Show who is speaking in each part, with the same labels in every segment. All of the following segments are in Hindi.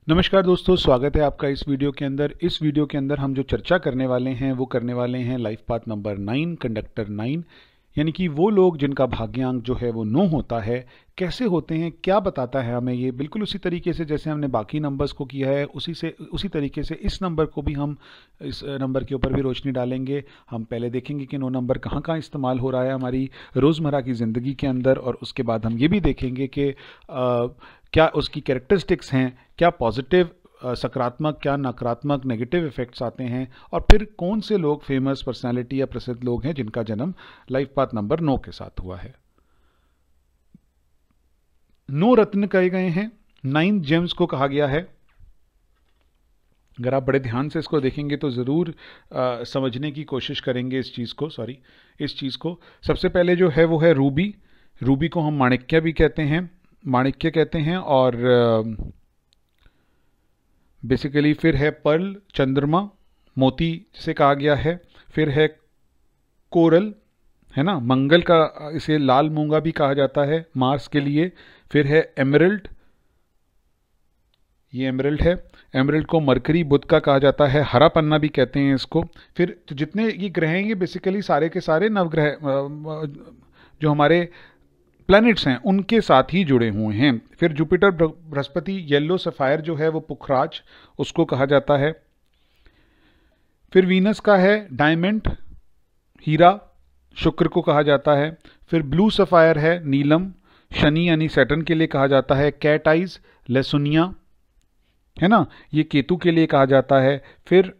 Speaker 1: नमस्कार दोस्तों, स्वागत है आपका इस वीडियो के अंदर। इस वीडियो के अंदर हम जो चर्चा करने वाले हैं वो करने वाले हैं लाइफ पाथ नंबर 9, कंडक्टर 9, यानी कि वो लोग जिनका भाग्यांक जो है वो 9 होता है, कैसे होते हैं, क्या बताता है हमें ये। बिल्कुल उसी तरीके से जैसे हमने बाकी नंबर्स को किया है उसी तरीके से इस नंबर को भी हम इस नंबर के ऊपर भी रोशनी डालेंगे। हम पहले देखेंगे कि 9 नंबर कहाँ कहाँ इस्तेमाल हो रहा है हमारी रोज़मर्रा की ज़िंदगी के अंदर, और उसके बाद हम ये भी देखेंगे कि क्या उसकी कैरेक्टरिस्टिक्स हैं, क्या पॉजिटिव सकारात्मक, क्या नकारात्मक नेगेटिव इफेक्ट्स आते हैं, और फिर कौन से लोग फेमस पर्सनालिटी या प्रसिद्ध लोग हैं जिनका जन्म लाइफ पाथ नंबर 9 के साथ हुआ है। 9 रत्न कहे गए हैं, 9 जेम्स को कहा गया है। अगर आप बड़े ध्यान से इसको देखेंगे तो ज़रूर समझने की कोशिश करेंगे इस चीज़ को। सबसे पहले जो है वो है रूबी। रूबी को हम माणिक्य भी कहते हैं, माणिक्य कहते हैं। और बेसिकली फिर है पर्ल, चंद्रमा, मोती जिसे कहा गया है। फिर है कोरल, है ना, मंगल का, इसे लाल मूंगा भी कहा जाता है मार्स के लिए। फिर है एमरल्ड, ये एमरल्ड है। एमरल्ड को मरकरी, बुध का कहा जाता है, हरा पन्ना भी कहते हैं इसको। फिर तो जितने ये ग्रह हैं ये बेसिकली सारे के सारे नवग्रह जो हमारे प्लैनेट्स हैं उनके साथ ही जुड़े हुए हैं। फिर जुपिटर, बृहस्पति, येलो सफायर जो है वो पुखराज, उसको कहा जाता है। फिर वीनस का है डायमंड, हीरा, शुक्र को कहा जाता है। फिर ब्लू सफायर है नीलम, शनि यानी सैटर्न के लिए कहा जाता है। कैट आइज, लेसुनिया, है ना, ये केतु के लिए कहा जाता है। फिर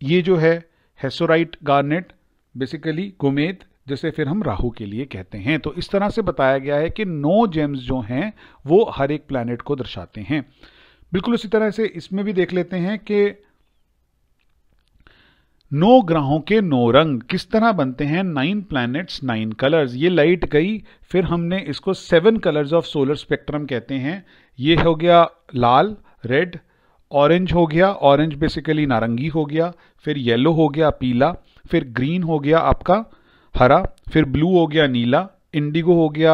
Speaker 1: ये जो है हेसोराइट गार्नेट, बेसिकली गोमेद, जिसे फिर हम राहु के लिए कहते हैं। तो इस तरह से बताया गया है कि 9 जेम्स जो हैं वो हर एक प्लैनेट को दर्शाते हैं। बिल्कुल उसी तरह से इसमें भी देख लेते हैं कि 9 ग्रहों के 9 रंग किस तरह बनते हैं। 9 प्लैनेट्स 9 कलर्स, ये लाइट गई। फिर हमने इसको 7 कलर्स ऑफ सोलर स्पेक्ट्रम कहते हैं। ये हो गया लाल, रेड, ऑरेंज हो गया, ऑरेंज बेसिकली नारंगी हो गया। फिर येलो हो गया पीला। फिर ग्रीन हो गया आपका हरा। फिर ब्लू हो गया नीला। इंडिगो हो गया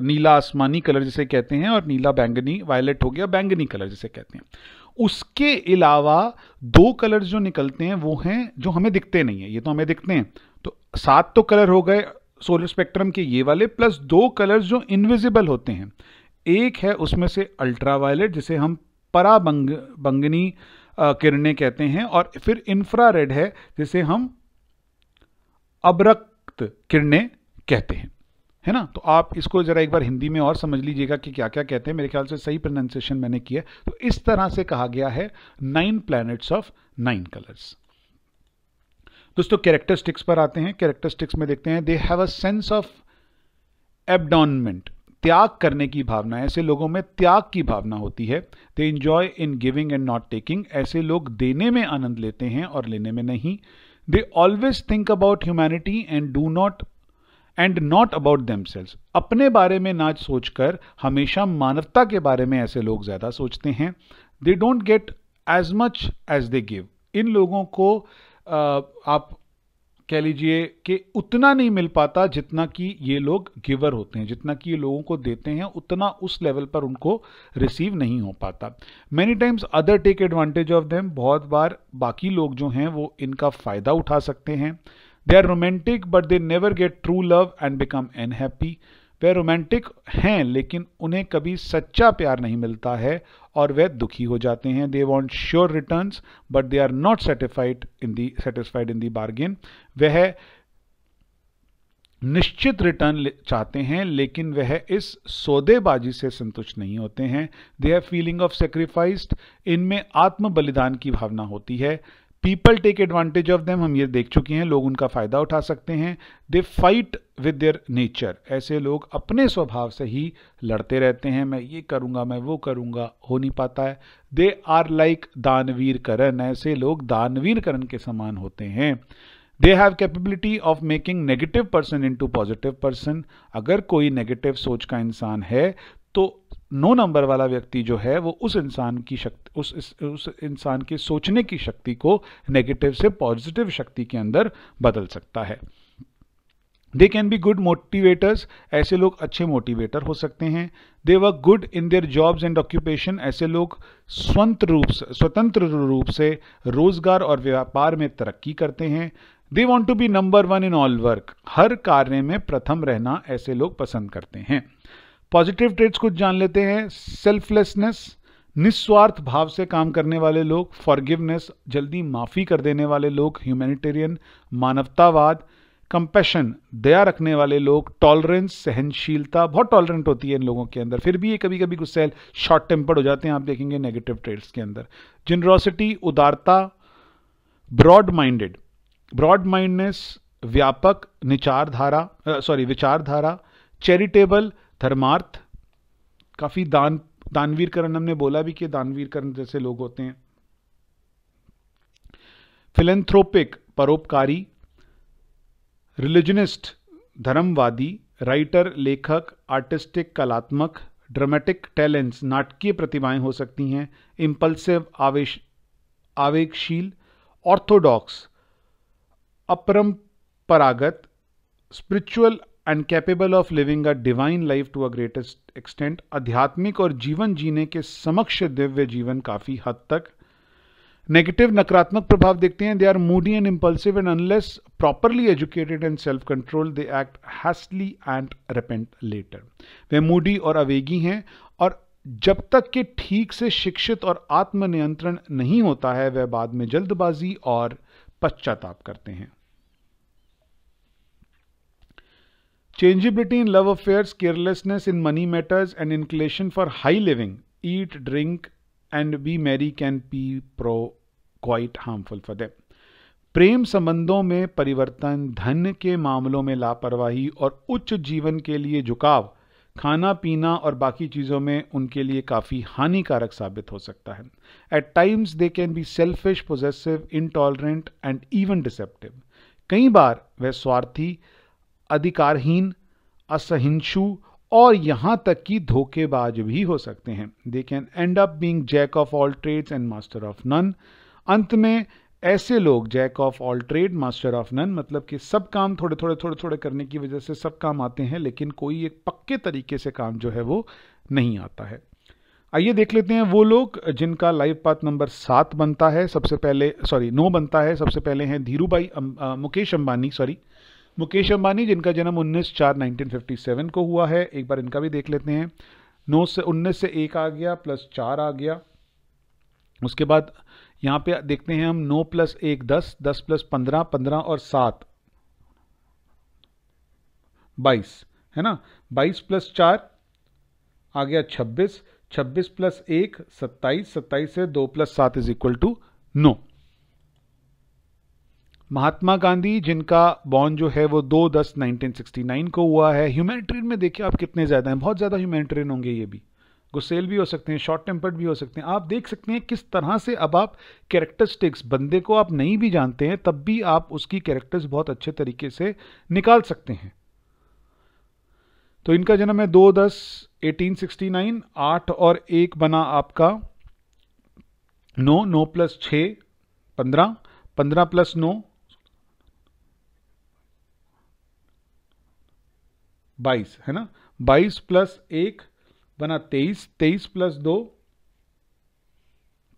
Speaker 1: नीला आसमानी कलर जिसे कहते हैं। और नीला बैंगनी, वायलेट हो गया बैंगनी कलर जिसे कहते हैं। उसके अलावा 2 कलर्स जो निकलते हैं वो हैं जो हमें दिखते नहीं है, ये तो हमें दिखते हैं। तो 7 तो कलर हो गए सोलर स्पेक्ट्रम के ये वाले, प्लस 2 कलर्स जो इनविजिबल होते हैं। एक है उसमें से अल्ट्रावायलेट जिसे हम पराबंगनी किरणें कहते हैं, और फिर इंफ्रारेड है जिसे हम अब्रक्त किरणें कहते हैं, है ना। तो आप इसको जरा एक बार हिंदी में और समझ लीजिएगा कि क्या क्या कहते हैं। मेरे ख्याल से सही प्रोनाउंसिएशन मैंने किया। तो इस तरह से कहा गया है 9 प्लैनेट्स ऑफ 9 कलर्स। दोस्तों कैरेक्टरिस्टिक्स पर आते हैं। कैरेक्टरिस्टिक्स में देखते हैं, they have a sense of abandonment, त्याग करने की भावना। ऐसे लोगों में त्याग की भावना होती है। They enjoy in giving and not taking, ऐसे लोग देने में आनंद लेते हैं और लेने में नहीं। They always think about humanity and not about themselves. अपने बारे में ना सोचकर हमेशा मानवता के बारे में ऐसे लोग ज्यादा सोचते हैं। They don't get as much as they give. इन लोगों को आप कह लीजिए कि उतना नहीं मिल पाता जितना कि ये लोग गिवर होते हैं, जितना कि ये लोगों को देते हैं उतना उस लेवल पर उनको रिसीव नहीं हो पाता। Many times other take advantage of them, बहुत बार बाकी लोग जो हैं वो इनका फायदा उठा सकते हैं। They are romantic but they never get true love and become unhappy. वे रोमांटिक हैं लेकिन उन्हें कभी सच्चा प्यार नहीं मिलता है और वे दुखी हो जाते हैं। They want sure returns but they are not satisfied in the bargain. वह निश्चित रिटर्न चाहते हैं लेकिन वह इस सौदेबाजी से संतुष्ट नहीं होते हैं। They have feeling of sacrificed, इनमें आत्म बलिदान की भावना होती है। People take advantage of them, हम ये देख चुके हैं, लोग उनका फायदा उठा सकते हैं। They fight with their nature, ऐसे लोग अपने स्वभाव से ही लड़ते रहते हैं, मैं ये करूंगा, मैं वो करूंगा, हो नहीं पाता है। दे आर लाइक दानवीर करण, ऐसे लोग दानवीर करण के समान होते हैं। They have capability of making negative person into positive person, अगर कोई नेगेटिव सोच का इंसान है तो 9 नंबर वाला व्यक्ति जो है वो उस इंसान की शक्ति, उस इंसान के सोचने की शक्ति को नेगेटिव से पॉजिटिव शक्ति के अंदर बदल सकता है। They can be good motivators, ऐसे लोग अच्छे मोटिवेटर हो सकते हैं। They work good in their jobs and occupation, ऐसे लोग स्वतंत्र रूप से रोजगार और व्यापार में तरक्की करते हैं। They want to be number one in all work, हर कार्य में प्रथम रहना ऐसे लोग पसंद करते हैं। पॉजिटिव ट्रेट्स कुछ जान लेते हैं। सेल्फलेसनेस, निस्वार्थ भाव से काम करने वाले लोग। फॉरगिवनेस, जल्दी माफी कर देने वाले लोग। ह्यूमैनिटेरियन, मानवतावाद। कंपैशन, दया रखने वाले लोग। टॉलरेंस, सहनशीलता, बहुत टॉलरेंट होती है इन लोगों के अंदर, फिर भी ये कभी कभी गुस्सैल शॉर्ट टेम्पर्ड हो जाते हैं, आप देखेंगे नेगेटिव ट्रेट्स के अंदर। जनरोसिटी, उदारता। ब्रॉड माइंडेड, ब्रॉड माइंडनेस, व्यापक विचारधारा। चैरिटेबल, धर्मार्थ, काफी दानवीर करण, हमने बोला भी कि दानवीर करण जैसे लोग होते हैं। फिलेंथ्रोपिक, परोपकारी। रिलीजनिस्ट, धर्मवादी। राइटर, लेखक। आर्टिस्टिक, कलात्मक। ड्रामेटिक टैलेंट्स, नाटकीय प्रतिभाएं हो सकती हैं। इम्पल्सिव, आवेगशील। ऑर्थोडॉक्स, अपरंपरागत। Spiritual and capable of living a divine life to a greatest extent, आध्यात्मिक और जीवन जीने के समक्ष दिव्य जीवन काफी हद तक। नेगेटिव, नकारात्मक प्रभाव देखते हैं। They are moody and impulsive and unless properly educated and self control they act hastily and repent later. वे मूडी और आवेगी हैं और जब तक कि ठीक से शिक्षित और आत्मनियंत्रण नहीं होता है वह बाद में जल्दबाजी और पश्चाताप करते हैं। Changeability in love affairs, carelessness in money matters, and inclination for high living, eat, drink, and be merry can be quite harmful for them. प्रेम संबंधों में परिवर्तन, धन के मामलों में लापरवाही और उच्च जीवन के लिए झुकाव, खाना पीना और बाकी चीज़ों में उनके लिए काफ़ी हानिकारक साबित हो सकता है। At times they can be selfish, possessive, intolerant and even deceptive. कई बार वह स्वार्थी, अधिकारहीन, असहिष्णु और यहां तक कि धोखेबाज भी हो सकते हैं। They can end up being jack of all trades and master of none. अंत में ऐसे लोग jack of all trade, master of none, मतलब कि सब काम थोड़े करने की वजह से सब काम आते हैं लेकिन कोई एक पक्के तरीके से काम जो है वो नहीं आता है। आइए देख लेते हैं वो लोग जिनका लाइफ पाथ नंबर 7 बनता है। 9 बनता है। सबसे पहले हैं मुकेश अंबानी जिनका जन्म 19/4/1957 को हुआ है। एक बार इनका भी देख लेते हैं। 19 से 1 आ गया, +4 आ गया। उसके बाद यहाँ पे देखते हैं हम 9 + 1 10, 10 + 15, 15 और 7 22, है ना। 22 + 4 आ गया 26, 26 + 1 27, 27 से 2 + 7 = 9। महात्मा गांधी जिनका बॉर्न जो है वो 2/10/1969 को हुआ है। ह्यूमैनिटेरियन में देखिए आप कितने ज़्यादा हैं, बहुत ज़्यादा ह्यूमैनिटेरियन होंगे। ये भी गुस्सेल भी हो सकते हैं, शॉर्ट टेम्पर्ड भी हो सकते हैं। आप देख सकते हैं किस तरह से अब आप कैरेक्टरिस्टिक्स, बंदे को आप नहीं भी जानते हैं तब भी आप उसकी कैरेक्टर्स बहुत अच्छे तरीके से निकाल सकते हैं। तो इनका जन्म है 2/10/1869। 8 और 1 बना आपका 9, 9 + 6 15, 15 + 9 22, है ना। 22 + 1 बना 23, 23 + 2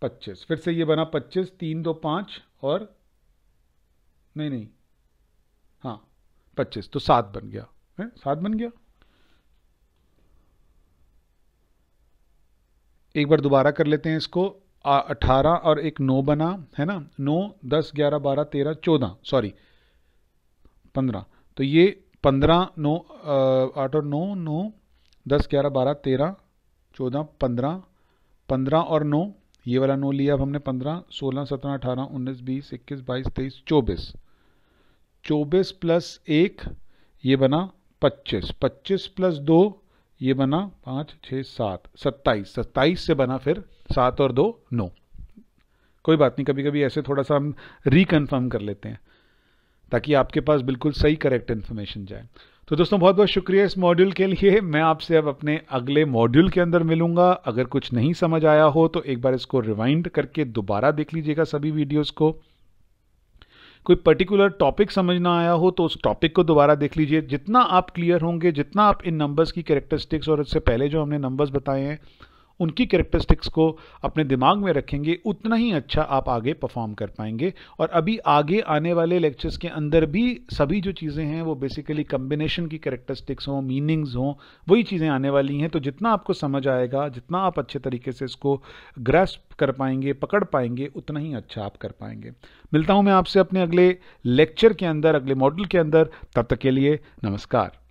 Speaker 1: 25, फिर से ये बना 25, 3 2 5 और नहीं हाँ 25, तो 7 बन गया है, 7 बन गया। एक बार दोबारा कर लेते हैं इसको। 18 और 1 9 बना, है ना। 9 10 11 12 13 14 सॉरी 15, तो ये 15 9 8 और 9 9 10 11 12 13 14 15, 15 और 9 ये वाला 9 लिया अब हमने। 15 16 17 18 19 20 21 22 23 24, 24 + 1 ये बना 25, 25 + 2 ये बना 5 6 7 27, 27 से बना फिर 7 और 2 9। कोई बात नहीं, कभी कभी ऐसे थोड़ा सा हम रिकन्फर्म कर लेते हैं ताकि आपके पास बिल्कुल सही करेक्ट इन्फॉर्मेशन जाए। तो दोस्तों बहुत बहुत शुक्रिया इस मॉड्यूल के लिए। मैं आपसे अब अपने अगले मॉड्यूल के अंदर मिलूंगा। अगर कुछ नहीं समझ आया हो तो एक बार इसको रिवाइंड करके दोबारा देख लीजिएगा सभी वीडियोस को। कोई पर्टिकुलर टॉपिक समझ ना आया हो तो उस टॉपिक को दोबारा देख लीजिए। जितना आप क्लियर होंगे, जितना आप इन नंबर्स की कैरेक्टरिस्टिक्स और इससे पहले जो हमने नंबर्स बताए हैं उनकी कैरेक्टरिस्टिक्स को अपने दिमाग में रखेंगे, उतना ही अच्छा आप आगे परफॉर्म कर पाएंगे। और अभी आगे आने वाले लेक्चर्स के अंदर भी सभी जो चीज़ें हैं वो बेसिकली कम्बिनेशन की कैरेक्टरिस्टिक्स हों, मीनिंग्स हों, वही चीज़ें आने वाली हैं। तो जितना आपको समझ आएगा, जितना आप अच्छे तरीके से इसको ग्रैस्प कर पाएंगे, पकड़ पाएंगे, उतना ही अच्छा आप कर पाएंगे। मिलता हूं मैं आपसे अपने अगले लेक्चर के अंदर, अगले मॉड्यूल के अंदर। तब तक के लिए नमस्कार।